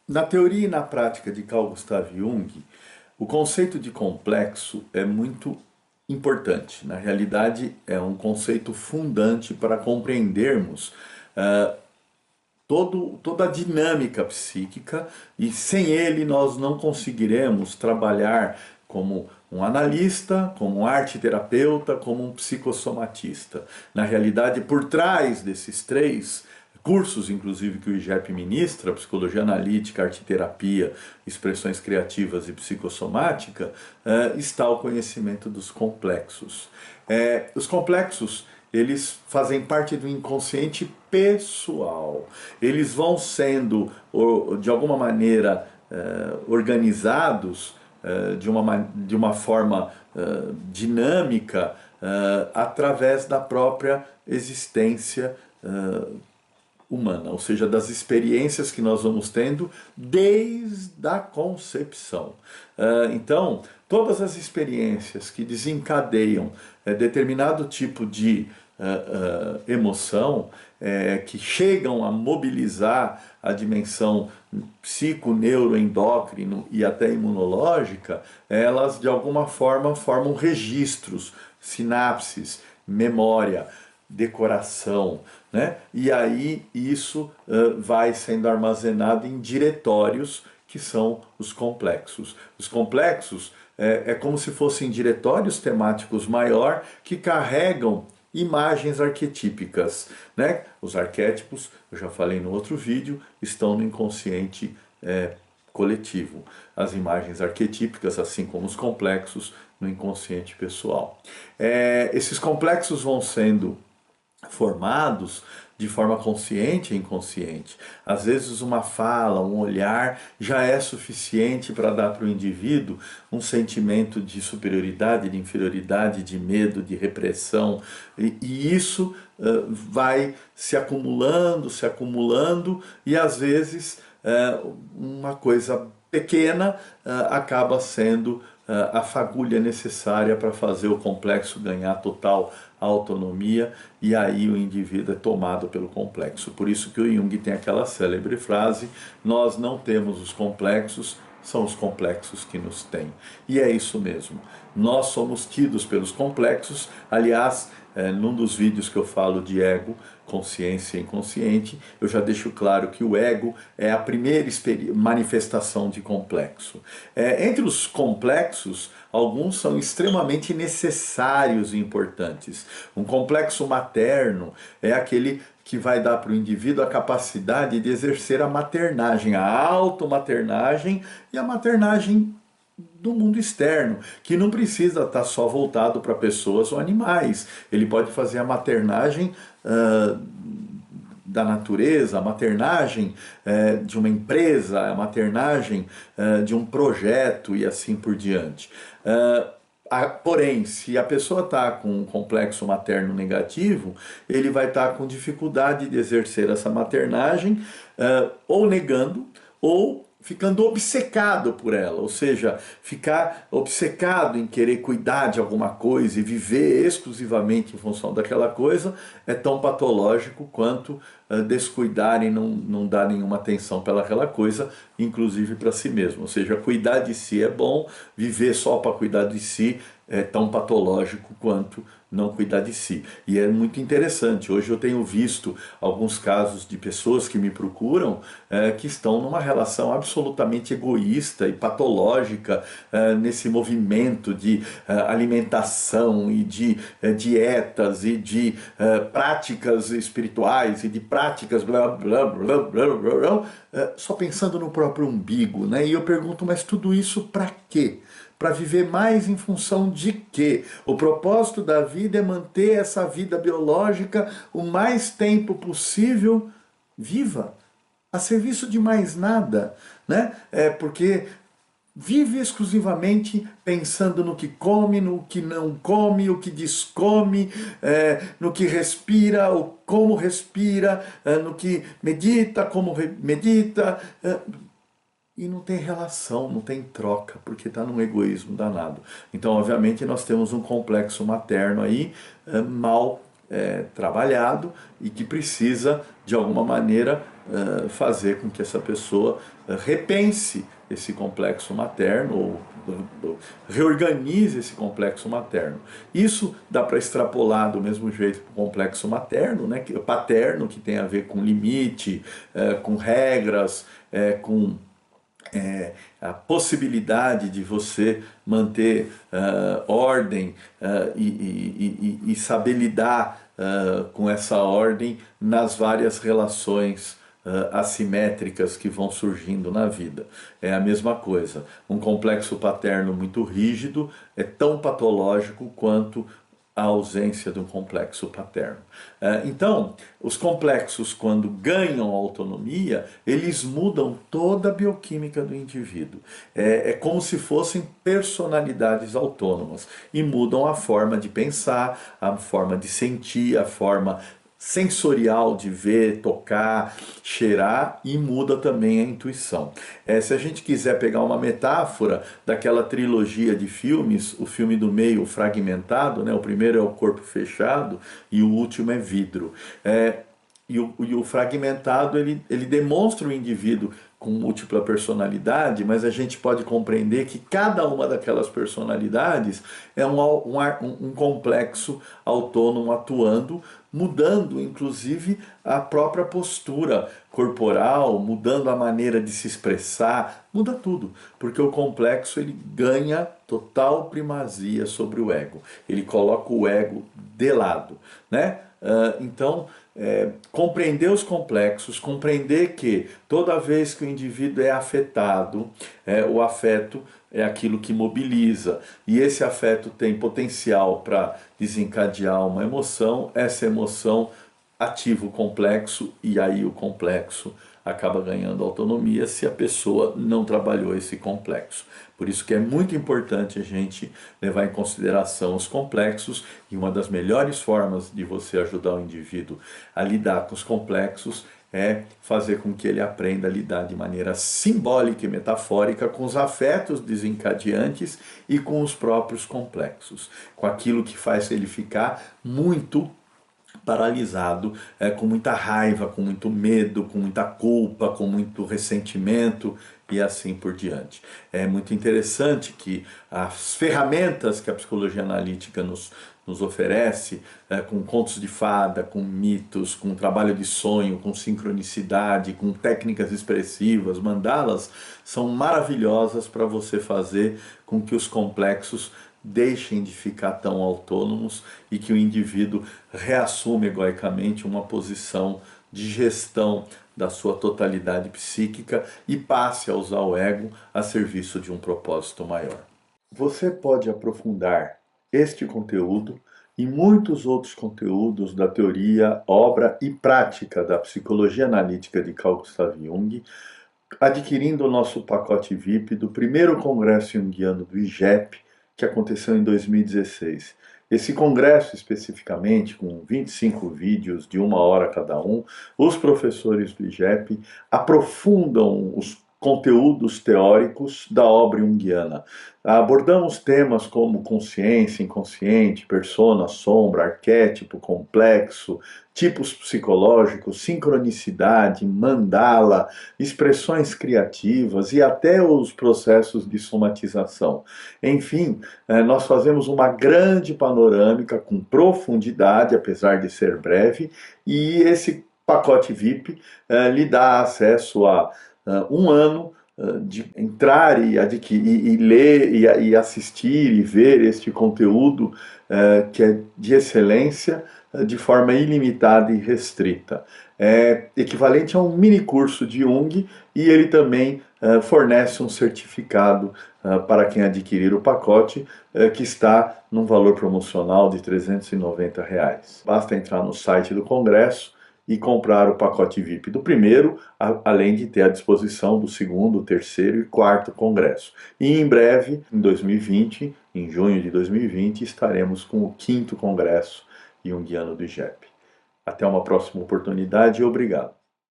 Na teoria e na prática de Carl Gustav Jung, o conceito de complexo é muito importante. Na realidade, é um conceito fundante para compreendermos toda a dinâmica psíquica, e sem ele nós não conseguiremos trabalhar como um analista, como um arte-terapeuta, como um psicossomatista. Na realidade, por trás desses três cursos, inclusive, que o IGEP ministra, psicologia analítica, arte-terapia, expressões criativas e psicossomática, está o conhecimento dos complexos. Os complexos, eles fazem parte do inconsciente pessoal. Eles vão sendo, de alguma maneira, organizados de uma forma dinâmica através da própria existência humana, ou seja, das experiências que nós vamos tendo desde a concepção. Então, todas as experiências que desencadeiam determinado tipo de emoção, que chegam a mobilizar a dimensão psico, neuroendócrino e até imunológica, elas de alguma forma formam registros, sinapses, memória, decoração, né? E aí isso vai sendo armazenado em diretórios que são os complexos. Os complexos é como se fossem diretórios temáticos maior que carregam imagens arquetípicas, né? Os arquétipos, eu já falei no outro vídeo, estão no inconsciente coletivo. As imagens arquetípicas, assim como os complexos, no inconsciente pessoal. Esses complexos vão sendo formados de forma consciente e inconsciente. Às vezes uma fala, um olhar já é suficiente para dar para o indivíduo um sentimento de superioridade, de inferioridade, de medo, de repressão, e isso vai se acumulando, e às vezes uma coisa pequena acaba sendo a fagulha necessária para fazer o complexo ganhar total autonomia, e aí o indivíduo é tomado pelo complexo. Por isso que o Jung tem aquela célebre frase: nós não temos os complexos, são os complexos que nos têm. E é isso mesmo, nós somos tidos pelos complexos. Aliás, num dos vídeos que eu falo de ego, consciência e inconsciente, eu já deixo claro que o ego é a primeira manifestação de complexo. Entre os complexos, alguns são extremamente necessários e importantes. Um complexo materno é aquele que vai dar para o indivíduo a capacidade de exercer a maternagem, a automaternagem e a maternagem do mundo externo, que não precisa estar só voltado para pessoas ou animais. Ele pode fazer a maternagem da natureza, a maternagem de uma empresa, a maternagem de um projeto e assim por diante. Porém, se a pessoa está com um complexo materno negativo, ele vai estar com dificuldade de exercer essa maternagem, ou negando, ou ficando obcecado por ela, ou seja, ficar obcecado em querer cuidar de alguma coisa e viver exclusivamente em função daquela coisa, é tão patológico quanto descuidar e não dar nenhuma atenção pelaquela coisa, inclusive para si mesmo. Ou seja, cuidar de si é bom, viver só para cuidar de si é tão patológico quanto não cuidar de si. E é muito interessante, hoje eu tenho visto alguns casos de pessoas que me procuram que estão numa relação absolutamente egoísta e patológica, nesse movimento de alimentação e de dietas e de práticas espirituais e de práticas blá blá blá blá blá blá, só pensando no próprio umbigo, né? E eu pergunto, mas tudo isso para quê? Para viver mais em função de quê? O propósito da vida é manter essa vida biológica o mais tempo possível viva, a serviço de mais nada, né? Porque vive exclusivamente pensando no que come, no que não come, o que descome, no que respira, ou como respira, no que medita, como medita. E não tem relação, não tem troca, porque está num egoísmo danado. Então, obviamente, nós temos um complexo materno aí mal trabalhado e que precisa, de alguma maneira, fazer com que essa pessoa repense esse complexo materno ou reorganize esse complexo materno. Isso dá para extrapolar do mesmo jeito para o complexo materno, né, paterno, que tem a ver com limite, com regras, com a possibilidade de você manter ordem e saber lidar com essa ordem nas várias relações assimétricas que vão surgindo na vida. É a mesma coisa. Um complexo paterno muito rígido é tão patológico quanto a ausência de um complexo paterno. Então, os complexos, quando ganham autonomia, eles mudam toda a bioquímica do indivíduo. É como se fossem personalidades autônomas e mudam a forma de pensar, a forma de sentir, a forma sensorial de ver, tocar, cheirar, e muda também a intuição. Se a gente quiser pegar uma metáfora daquela trilogia de filmes, o filme do meio, o Fragmentado, né? O primeiro é O Corpo Fechado e o último é Vidro. E o Fragmentado, ele demonstra o indivíduo com múltipla personalidade, mas a gente pode compreender que cada uma daquelas personalidades é um complexo autônomo atuando, mudando inclusive a própria postura corporal, mudando a maneira de se expressar, muda tudo, porque o complexo ele ganha total primazia sobre o ego, ele coloca o ego de lado, né? Então, compreender os complexos, compreender que toda vez que o indivíduo é afetado, o afeto é aquilo que mobiliza, e esse afeto tem potencial para desencadear uma emoção, essa emoção ativa o complexo, e aí o complexo acaba ganhando autonomia se a pessoa não trabalhou esse complexo. Por isso que é muito importante a gente levar em consideração os complexos, e uma das melhores formas de você ajudar o indivíduo a lidar com os complexos é fazer com que ele aprenda a lidar de maneira simbólica e metafórica com os afetos desencadeantes e com os próprios complexos, com aquilo que faz ele ficar muito paralisado, com muita raiva, com muito medo, com muita culpa, com muito ressentimento e assim por diante. É muito interessante que as ferramentas que a psicologia analítica nos oferece, com contos de fada, com mitos, com trabalho de sonho, com sincronicidade, com técnicas expressivas, mandalas, são maravilhosas para você fazer com que os complexos deixem de ficar tão autônomos e que o indivíduo reassume egoicamente uma posição de gestão da sua totalidade psíquica e passe a usar o ego a serviço de um propósito maior. Você pode aprofundar este conteúdo e muitos outros conteúdos da teoria, obra e prática da psicologia analítica de Carl Gustav Jung, adquirindo o nosso pacote VIP do primeiro Congresso Jungiano do IGEP, que aconteceu em 2016. Esse congresso especificamente, com 25 vídeos de 1 hora cada um, os professores do IGEP aprofundam os conteúdos teóricos da obra junguiana. Abordamos temas como consciência, inconsciente, persona, sombra, arquétipo, complexo, tipos psicológicos, sincronicidade, mandala, expressões criativas e até os processos de somatização. Enfim, nós fazemos uma grande panorâmica com profundidade, apesar de ser breve, e esse pacote VIP lhe dá acesso a 1 ano de entrar e adquirir, e ler, e assistir e ver este conteúdo que é de excelência, de forma ilimitada e restrita. É equivalente a um mini curso de Jung, e ele também fornece um certificado para quem adquirir o pacote, que está num valor promocional de R$390. Basta entrar no site do Congresso e comprar o pacote VIP do primeiro, além de ter à disposição do segundo, terceiro e quarto congresso. E em breve, em 2020, em junho de 2020, estaremos com o 5º congresso junguiano do IGEP. Até uma próxima oportunidade e obrigado.